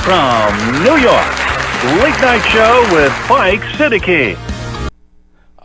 from New York, Late Night Show with Mike Siddiqui.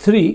3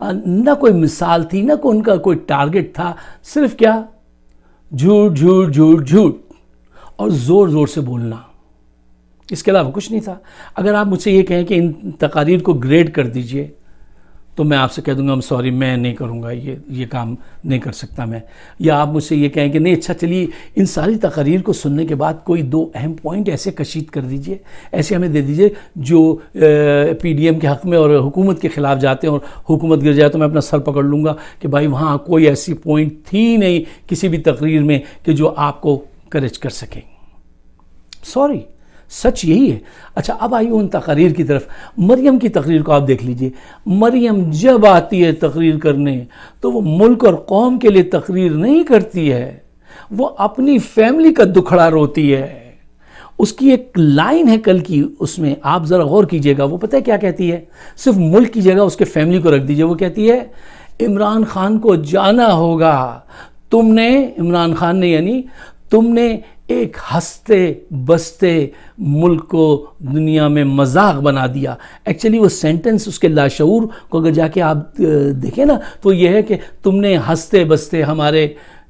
نہ کوئی مثال تھی، نہ کوئی ان کا کوئی ٹارگٹ تھا، صرف کیا جھوٹ جھوٹ جھوٹ جھوٹ اور زور زور سے بولنا، اس کے علاوہ کچھ نہیں تھا۔ اگر آپ مجھ سے یہ کہیں کہ ان تقاریر کو گریڈ کر دیجئے تو میں آپ سے کہہ دوں گا سوری، میں نہیں کروں گا، یہ کام نہیں کر سکتا میں۔ یا آپ مجھ سے یہ کہیں کہ نہیں اچھا چلیے ان ساری تقاریر کو سننے کے بعد کوئی 2 اہم پوائنٹ ایسے کشید کر دیجئے، ایسے ہمیں دے دیجئے جو پی ڈی ایم کے حق میں اور حکومت کے خلاف جاتے ہیں، اور حکومت گر جائے تو میں اپنا سر پکڑ لوں گا کہ بھائی وہاں کوئی ایسی پوائنٹ تھی نہیں کسی بھی تقریر میں کہ جو آپ کو کریج کر سکیں۔ سوری، سچ یہی ہے۔ اچھا اب آئیے ان تقاریر کی طرف۔ مریم کی تقریر کو آپ دیکھ لیجئے۔ مریم جب آتی ہے تقریر کرنے تو وہ ملک اور قوم کے لیے تقریر نہیں کرتی ہے، وہ اپنی فیملی کا دکھڑا روتی ہے۔ اس کی ایک لائن ہے کل کی، اس میں آپ ذرا غور کیجئے گا، وہ پتہ ہے کیا کہتی ہے؟ صرف ملک کی جگہ اس کے فیملی کو رکھ دیجئے۔ وہ کہتی ہے عمران خان کو جانا ہوگا، تم نے، عمران خان نے یعنی تم نے ایک ہنستے بستے ملک کو دنیا میں مذاق بنا دیا۔ ایکچولی وہ سینٹنس اس کے لاشعور کو اگر جا کے آپ دیکھیں نا تو یہ ہے کہ تم نے ہنستے بستے ہمارے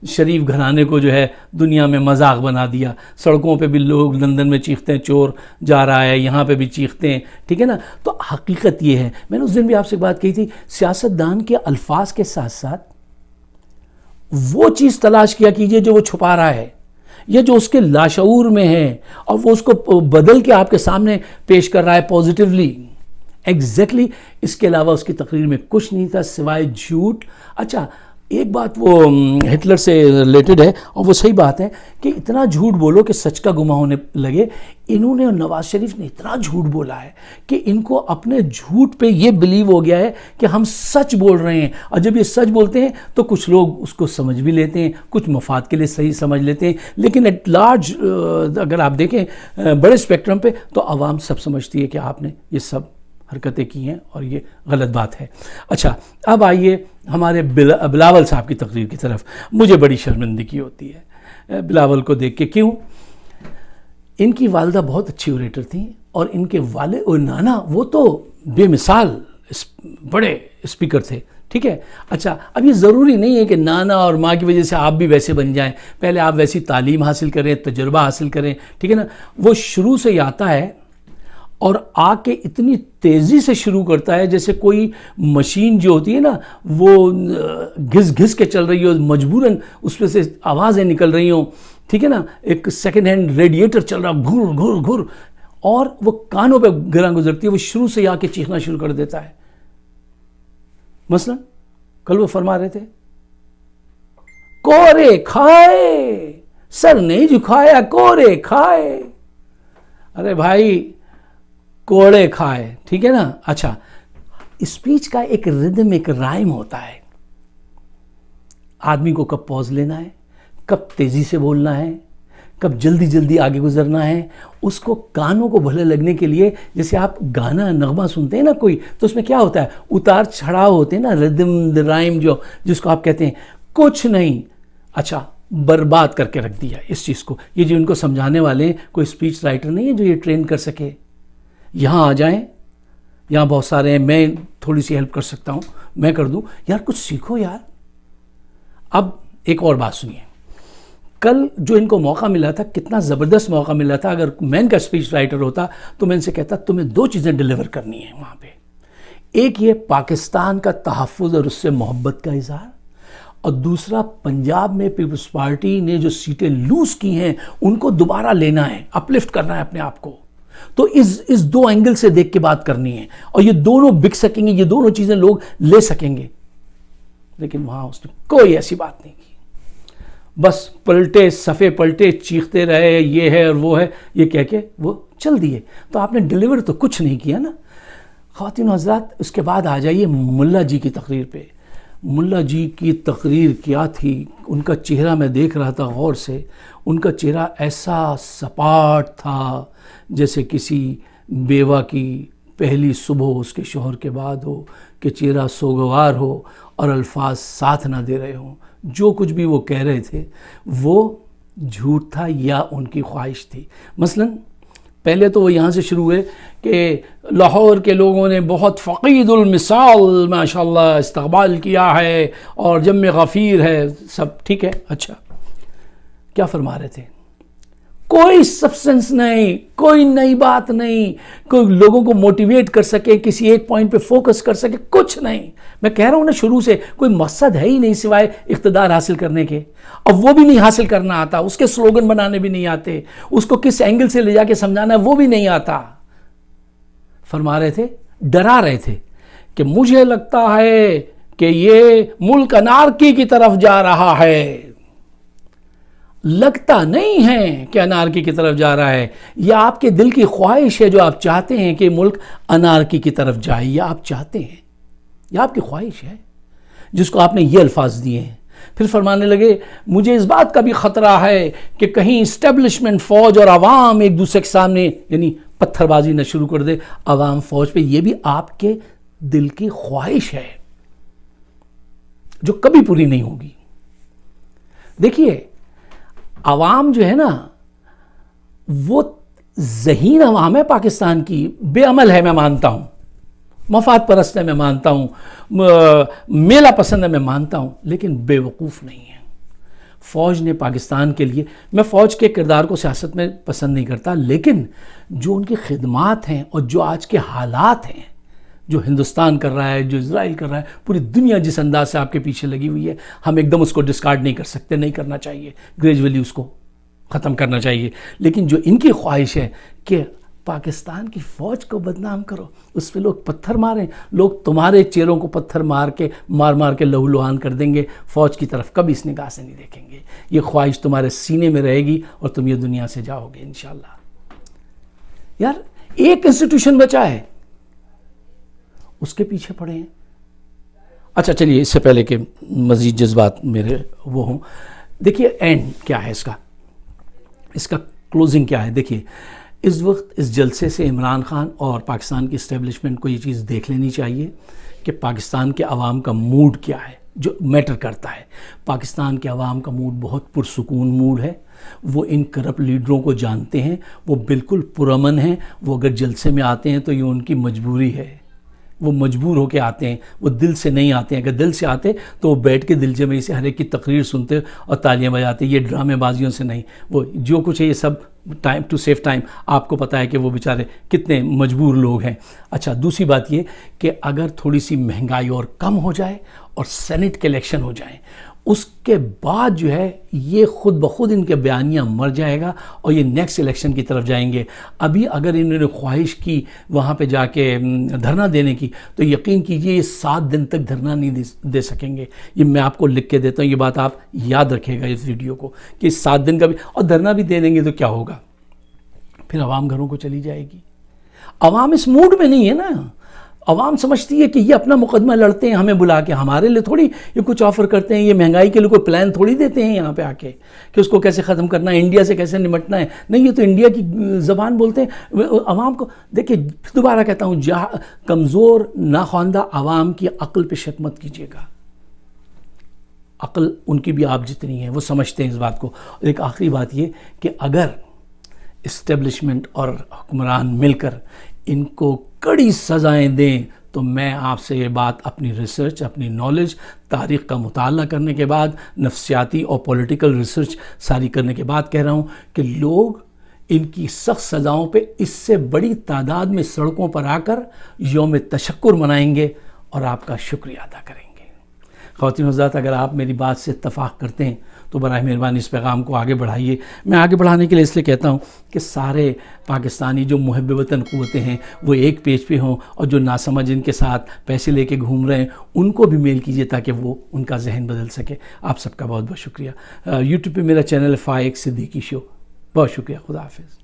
شریف گھرانے کو جو ہے دنیا میں مذاق بنا دیا۔ سڑکوں پہ بھی لوگ لندن میں چیختے ہیں چور جا رہا ہے، یہاں پہ بھی چیختے ہیں، ٹھیک ہے نا۔ تو حقیقت یہ ہے، میں نے اس دن بھی آپ سے بات کہی تھی، سیاستدان کے الفاظ کے ساتھ ساتھ وہ چیز تلاش کیا کیجئے جو وہ چھپا رہا ہے یا جو اس کے لاشعور میں ہے، اور وہ اس کو بدل کے آپ کے سامنے پیش کر رہا ہے پازیٹیولی۔ ایگزیکٹلی اس کے علاوہ اس کی تقریر میں کچھ نہیں تھا سوائے جھوٹ۔ اچھا ایک بات وہ ہٹلر سے ریلیٹڈ ہے، اور وہ صحیح بات ہے کہ اتنا جھوٹ بولو کہ سچ کا گماں ہونے لگے۔ انہوں نے، نواز شریف نے اتنا جھوٹ بولا ہے کہ ان کو اپنے جھوٹ پہ یہ بلیو ہو گیا ہے کہ ہم سچ بول رہے ہیں، اور جب یہ سچ بولتے ہیں تو کچھ لوگ اس کو سمجھ بھی لیتے ہیں، کچھ مفاد کے لیے صحیح سمجھ لیتے ہیں، لیکن ایٹ لارج اگر آپ دیکھیں بڑے اسپیکٹرم پہ تو عوام سب سمجھتی ہے کہ آپ نے یہ سب حرکتیں کی ہیں اور یہ غلط بات ہے۔ اچھا اب آئیے ہمارے بلاول صاحب کی تقریر کی طرف۔ مجھے بڑی شرمندگی ہوتی ہے بلاول کو دیکھ کے۔ کیوں؟ ان کی والدہ بہت اچھی اوریٹر تھیں، اور ان کے والد اور نانا وہ تو بے مثال بڑے اسپیکر تھے، ٹھیک ہے۔ اچھا اب یہ ضروری نہیں ہے کہ نانا اور ماں کی وجہ سے آپ بھی ویسے بن جائیں، پہلے آپ ویسی تعلیم حاصل کریں، تجربہ حاصل کریں، ٹھیک ہے نا۔ وہ شروع سے ہی آتا ہے اور آ کے اتنی تیزی سے شروع کرتا ہے جیسے کوئی مشین جو ہوتی ہے نا وہ گھس گھس کے چل رہی ہو، مجبوراً اس پہ سے آوازیں نکل رہی ہوں، ٹھیک ہے نا۔ ایک سیکنڈ ہینڈ ریڈیٹر چل رہا، گھر گھر گھر، اور وہ کانوں پہ گراں گزرتی ہے، وہ شروع سے آ کے چیخنا شروع کر دیتا ہے۔ مثلا کل وہ فرما رہے تھے کورے کھائے، سر نہیں جھکایا کورے کھائے۔ ارے بھائی کوڑے کھائے، ٹھیک ہے نا۔ اچھا اسپیچ کا ایک ردم، ایک رائم ہوتا ہے، آدمی کو کب پوز لینا ہے، کب تیزی سے بولنا ہے، کب جلدی جلدی آگے گزرنا ہے، اس کو کانوں کو بھلے لگنے کے لیے۔ جیسے آپ گانا نغمہ سنتے ہیں نا کوئی، تو اس میں کیا ہوتا ہے، اتار چڑھاؤ ہوتے ہیں نا، ردم رائم جس کو آپ کہتے ہیں، کچھ نہیں۔ اچھا برباد کر کے رکھ دیا اس چیز کو۔ یہ جو ان کو سمجھانے والے ہیں، کوئی اسپیچ رائٹر نہیں ہے جو یہ ٹرین کر سکے۔ یہاں آ جائیں، یہاں بہت سارے ہیں، میں تھوڑی سی ہیلپ کر سکتا ہوں، میں کر دوں، یار کچھ سیکھو یار۔ اب ایک اور بات سنیے، کل جو ان کو موقع ملا تھا، کتنا زبردست موقع ملا تھا۔ اگر میں ان کا اسپیچ رائٹر ہوتا تو میں ان سے کہتا تمہیں 2 چیزیں ڈیلیور کرنی ہیں وہاں پہ۔ ایک یہ پاکستان کا تحفظ اور اس سے محبت کا اظہار، اور دوسرا پنجاب میں پیپلز پارٹی نے جو سیٹیں لوز کی ہیں ان کو دوبارہ لینا ہے، اپلفٹ کرنا ہے اپنے آپ کو۔ تو اس 2 اینگل سے دیکھ کے بات کرنی ہے، اور یہ دونوں بک سکیں گے، یہ دونوں چیزیں لوگ لے سکیں گے۔ لیکن وہاں اس نے کوئی ایسی بات نہیں کی، بس پلٹے صفحے پلٹے، چیختے رہے یہ ہے اور وہ ہے، یہ کہہ کے وہ چل دیے۔ تو آپ نے ڈیلیور تو کچھ نہیں کیا نا۔ خواتین و حضرات، اس کے بعد آ جائیے ملا جی کی تقریر پہ۔ ملا جی کی تقریر کیا تھی، ان کا چہرہ میں دیکھ رہا تھا غور سے، ان کا چہرہ ایسا سپاٹ تھا جیسے کسی بیوہ کی پہلی صبح ہو اس کے شوہر کے بعد ہو، کہ چہرہ سوگوار ہو اور الفاظ ساتھ نہ دے رہے ہوں۔ جو کچھ بھی وہ کہہ رہے تھے وہ جھوٹ تھا یا ان کی خواہش تھی۔ مثلا پہلے تو وہ یہاں سے شروع ہوئے کہ لاہور کے لوگوں نے بہت فقید المثال ماشاءاللہ استقبال کیا ہے اور جم غفیر ہے، سب ٹھیک ہے. اچھا کیا فرما رہے تھے؟ کوئی سبسٹنس نہیں، کوئی نئی بات نہیں، کوئی لوگوں کو موٹیویٹ کر سکے، کسی ایک پوائنٹ پہ فوکس کر سکے، کچھ نہیں. میں کہہ رہا ہوں نا شروع سے کوئی مقصد ہے ہی نہیں سوائے اقتدار حاصل کرنے کے. اب وہ بھی نہیں حاصل کرنا آتا، اس کے سلوگن بنانے بھی نہیں آتے، اس کو کس اینگل سے لے جا کے سمجھانا ہے وہ بھی نہیں آتا. فرما رہے تھے، ڈرا رہے تھے کہ مجھے لگتا ہے کہ یہ ملک انارکی کی طرف جا رہا ہے. لگتا نہیں ہے کہ انارکی کی طرف جا رہا ہے، یہ آپ کے دل کی خواہش ہے جو آپ چاہتے ہیں کہ ملک انارکی کی طرف جائے، یا آپ چاہتے ہیں، یہ آپ کی خواہش ہے جس کو آپ نے یہ الفاظ دیے ہیں. پھر فرمانے لگے مجھے اس بات کا بھی خطرہ ہے کہ کہیں اسٹیبلشمنٹ، فوج اور عوام ایک دوسرے کے سامنے یعنی پتھر بازی نہ شروع کر دے عوام فوج پہ. یہ بھی آپ کے دل کی خواہش ہے جو کبھی پوری نہیں ہوگی. دیکھیے عوام جو ہے نا وہ ذہین عوام ہے پاکستان کی، بے عمل ہے میں مانتا ہوں، مفاد پرست ہے میں مانتا ہوں، میلہ پسند ہے میں مانتا ہوں، لیکن بے وقوف نہیں ہے. فوج نے پاکستان کے لیے، میں فوج کے کردار کو سیاست میں پسند نہیں کرتا، لیکن جو ان کی خدمات ہیں اور جو آج کے حالات ہیں، جو ہندوستان کر رہا ہے، جو اسرائیل کر رہا ہے، پوری دنیا جس انداز سے آپ کے پیچھے لگی ہوئی ہے، ہم ایک دم اس کو ڈسکارڈ نہیں کر سکتے، نہیں کرنا چاہیے، گریجولی اس کو ختم کرنا چاہیے. لیکن جو ان کی خواہش ہے کہ پاکستان کی فوج کو بدنام کرو، اس پہ لوگ پتھر ماریں، لوگ تمہارے چہروں کو پتھر مار کے لہو لہان کر دیں گے، فوج کی طرف کبھی اس نگاہ سے نہیں دیکھیں گے. یہ خواہش تمہارے سینے میں رہے گی اور تم یہ دنیا سے جاؤ گے انشاءاللہ. یار ایک انسٹیٹیوشن بچا ہے، اس کے پیچھے پڑے ہیں. اچھا چلیے اس سے پہلے کہ مزید جذبات میرے وہ ہوں، دیکھیے اینڈ کیا ہے اس کا کلوزنگ کیا ہے. دیکھیے اس وقت اس جلسے سے عمران خان اور پاکستان کی اسٹیبلشمنٹ کو یہ چیز دیکھ لینی چاہیے کہ پاکستان کے عوام کا موڈ کیا ہے جو میٹر کرتا ہے. پاکستان کے عوام کا موڈ بہت پرسکون موڈ ہے. وہ ان کرپٹ لیڈروں کو جانتے ہیں، وہ بالکل پرامن ہیں. وہ اگر جلسے میں آتے ہیں تو یہ ان کی مجبوری ہے، وہ مجبور ہو کے آتے ہیں، وہ دل سے نہیں آتے ہیں. اگر دل سے آتے تو وہ بیٹھ کے دل جمعی سے ہر ایک کی تقریر سنتے اور تالیاں بجاتے. یہ ڈرامے بازیوں سے نہیں، وہ جو کچھ ہے یہ سب ٹائم ٹو سیو ٹائم. آپ کو پتہ ہے کہ وہ بیچارے کتنے مجبور لوگ ہیں. اچھا دوسری بات یہ کہ اگر تھوڑی سی مہنگائی اور کم ہو جائے اور سینٹ کے الیکشن ہو جائیں، اس کے بعد جو ہے یہ خود بخود ان کے بیانیہ مر جائے گا اور یہ نیکسٹ الیکشن کی طرف جائیں گے. ابھی اگر انہوں نے خواہش کی وہاں پہ جا کے دھرنا دینے کی تو یقین کیجئے یہ 7 دن تک دھرنا نہیں دے سکیں گے. یہ میں آپ کو لکھ کے دیتا ہوں، یہ بات آپ یاد رکھے گا اس ویڈیو کو کہ 7 دن کا بھی، اور دھرنا بھی دے دیں گے تو کیا ہوگا، پھر عوام گھروں کو چلی جائے گی. عوام اس موڈ میں نہیں ہے نا. عوام سمجھتی ہے کہ یہ اپنا مقدمہ لڑتے ہیں ہمیں بلا کے، ہمارے لیے تھوڑی یہ کچھ آفر کرتے ہیں، یہ مہنگائی کے لیے کوئی پلان تھوڑی دیتے ہیں یہاں پہ آ کے کہ اس کو کیسے ختم کرنا ہے، انڈیا سے کیسے نمٹنا ہے. نہیں، یہ تو انڈیا کی زبان بولتے ہیں. عوام کو دیکھیں، دوبارہ کہتا ہوں، کمزور ناخواندہ عوام کی عقل پہ شک مت کیجیے گا. عقل ان کی بھی آپ جتنی ہے، وہ سمجھتے ہیں اس بات کو. ایک آخری بات یہ کہ اگر اسٹیبلشمنٹ اور حکمران مل کر ان کو کڑی سزائیں دیں تو میں آپ سے یہ بات اپنی ریسرچ، اپنی نالج، تاریخ کا مطالعہ کرنے کے بعد، نفسیاتی اور پولیٹیکل ریسرچ ساری کرنے کے بعد کہہ رہا ہوں کہ لوگ ان کی سخت سزاؤں پہ اس سے بڑی تعداد میں سڑکوں پر آ کر یوم تشکر منائیں گے اور آپ کا شکریہ ادا کریں گے. خواتین و حضرات، اگر آپ میری بات سے اتفاق کرتے ہیں تو براہ مہربانی اس پیغام کو آگے بڑھائیے. میں آگے بڑھانے کے لیے اس لیے کہتا ہوں کہ سارے پاکستانی جو محب وطن قوتیں ہیں وہ ایک پیج پہ ہوں، اور جو ناسمجھ ان کے ساتھ پیسے لے کے گھوم رہے ہیں ان کو بھی میل کیجیے تاکہ وہ ان کا ذہن بدل سکے. آپ سب کا بہت بہت شکریہ. یوٹیوب پہ میرا چینل ہے فائق صدیقی شو. بہت شکریہ. خدا حافظ.